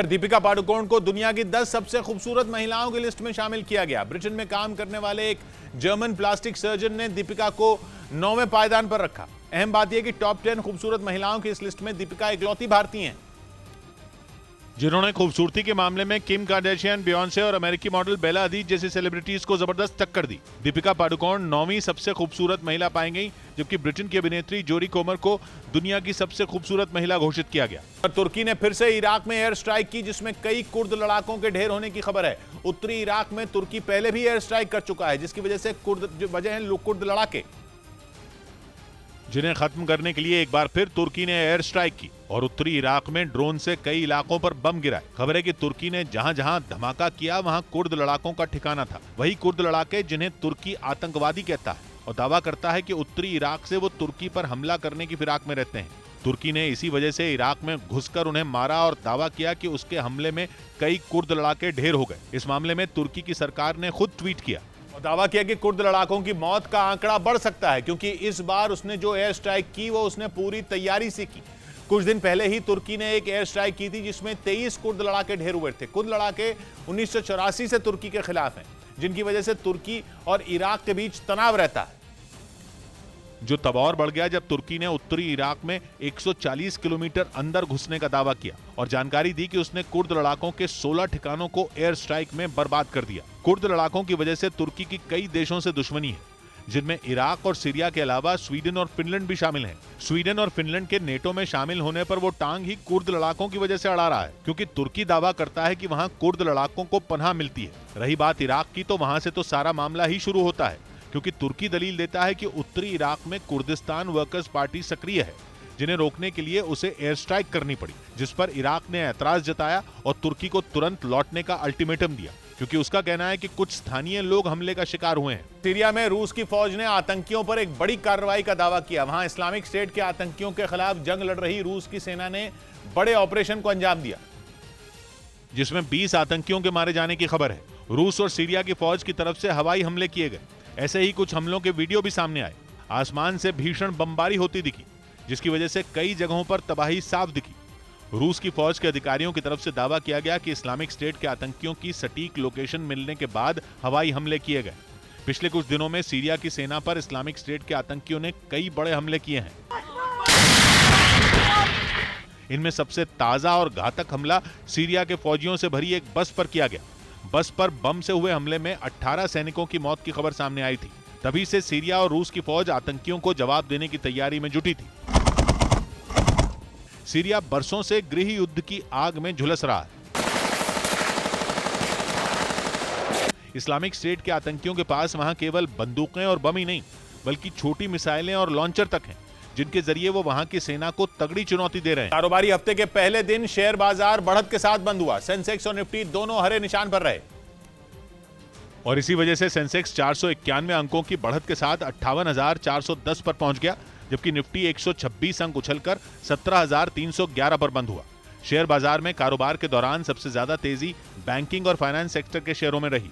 दीपिका पादुकोण को दुनिया की 10 सबसे खूबसूरत महिलाओं की लिस्ट में शामिल किया गया। ब्रिटेन में काम करने वाले एक जर्मन प्लास्टिक सर्जन ने दीपिका को 9वें पायदान पर रखा। अहम बात यह कि टॉप 10 खूबसूरत महिलाओं की इस लिस्ट में दीपिका इकलौती भारतीय हैं जिन्होंने खूबसूरती के मामले में किम कार्दाशियन, बियोंसे और अमेरिकी मॉडल बेला हदीद जैसी सेलिब्रिटीज को जबरदस्त टक्कर दी। दीपिका पादुकोण 9वीं सबसे खूबसूरत महिला पाई गई, जबकि ब्रिटेन की अभिनेत्री जोडी कोमर को दुनिया की सबसे खूबसूरत महिला घोषित किया गया। और तुर्की ने फिर से इराक में एयर स्ट्राइक की, जिसमें कई कुर्द लड़ाकों के ढेर होने की खबर है। उत्तरी इराक में तुर्की पहले भी एयर स्ट्राइक कर चुका है, जिसकी वजह से कुर्द लड़ाके जिन्हें खत्म करने के लिए एक बार फिर तुर्की ने एयर स्ट्राइक की और उत्तरी इराक में ड्रोन से कई इलाकों पर बम गिराए। खबर है कि तुर्की ने जहां जहां धमाका किया वहां कुर्द लड़ाकों का ठिकाना था। वही कुर्द लड़ाके जिन्हें तुर्की आतंकवादी कहता है और दावा करता है कि उत्तरी इराक से वो तुर्की पर हमला करने की फिराक में रहते हैं। तुर्की ने इसी वजह से इराक में घुसकर उन्हें मारा और दावा किया कि उसके हमले में कई कुर्द लड़ाके ढेर हो गए। इस मामले में तुर्की की सरकार ने खुद ट्वीट किया और दावा किया कि कुर्द लड़ाकों की मौत का आंकड़ा बढ़ सकता है, क्योंकि इस बार उसने जो एयर स्ट्राइक की वो उसने पूरी तैयारी से की। कुछ दिन पहले ही तुर्की ने एक एयर स्ट्राइक की थी, जिसमें 23 कुर्द लड़ाके ढेर हुए थे। कुर्द लड़ाके 1984 से तुर्की के खिलाफ हैं, जिनकी वजह से तुर्की और इराक के बीच तनाव रहता है, जो तब और बढ़ गया जब तुर्की ने उत्तरी इराक में 140 किलोमीटर अंदर घुसने का दावा किया और जानकारी दी कि उसने कुर्द लड़ाकों के 16 ठिकानों को एयर स्ट्राइक में बर्बाद कर दिया। कुर्द लड़ाकों की वजह से तुर्की की कई देशों से दुश्मनी है, जिनमें इराक और सीरिया के अलावा स्वीडन और फिनलैंड भी शामिल हैं। स्वीडन और फिनलैंड के नेटो में शामिल होने पर वो टांग ही कुर्द लड़ाकों की वजह से अड़ा रहा है, क्योंकि तुर्की दावा करता है कि वहां कुर्द लड़ाकों को पनाह मिलती है। रही बात इराक की, तो वहां से तो सारा मामला ही शुरू होता है, क्योंकि तुर्की दलील देता है कि उत्तरी इराक में कुर्दिस्तान वर्कर्स पार्टी सक्रिय है, जिन्हें रोकने के लिए उसे एयर स्ट्राइक करनी पड़ी, जिस पर इराक ने ऐतराज जताया और तुर्की को तुरंत लौटने का अल्टीमेटम दिया, क्योंकि उसका कहना है कि कुछ स्थानीय लोग हमले का शिकार हुए हैं। सीरिया में रूस की फौज ने आतंकियों पर एक बड़ी कार्रवाई का दावा किया। वहां इस्लामिक स्टेट के आतंकियों के खिलाफ जंग लड़ रही रूस की सेना ने बड़े ऑपरेशन को अंजाम दिया, जिसमें 20 आतंकियों के मारे जाने की खबर है। रूस और सीरिया की फौज की तरफ से हवाई हमले किए गए। ऐसे ही कुछ हमलों के वीडियो भी सामने आए। आसमान से भीषण बमबारी होती दिखी, जिसकी वजह से कई जगहों पर तबाही साफ दिखी। रूस की फौज के अधिकारियों की तरफ से दावा किया गया कि इस्लामिक स्टेट के आतंकियों की सटीक लोकेशन मिलने के बाद हवाई हमले किए गए। पिछले कुछ दिनों में सीरिया की सेना पर इस्लामिक स्टेट के आतंकियों ने कई बड़े हमले किए हैं। इनमें सबसे ताजा और घातक हमला सीरिया के फौजियों से भरी एक बस पर किया गया। बस पर बम से हुए हमले में 18 सैनिकों की मौत की खबर सामने आई थी। तभी से सीरिया और रूस की फौज आतंकियों को जवाब देने की तैयारी में जुटी थी। सीरिया बरसों से गृह युद्ध की आग में झुलस रहा है। इस्लामिक स्टेट के आतंकियों के पास वहां केवल बंदूकें और बम ही नहीं, बल्कि छोटी मिसाइलें और लॉन्चर तक हैं, जिनके जरिए वो वहां की सेना को तगड़ी चुनौती दे रहे हैं। कारोबारी हफ्ते के पहले दिन शेयर बाजार बढ़त के साथ बंद हुआ। सेंसेक्स और निफ्टी दोनों हरे निशान पर रहे और इसी वजह से सेंसेक्स 491 अंकों की बढ़त के साथ 58,410 पर पहुंच गया, जबकि निफ्टी 126 अंक उछलकर 17,311 पर बंद हुआ। शेयर बाजार में कारोबार के दौरान सबसे ज्यादा तेजी बैंकिंग और फाइनेंस सेक्टर के शेयरों में रही।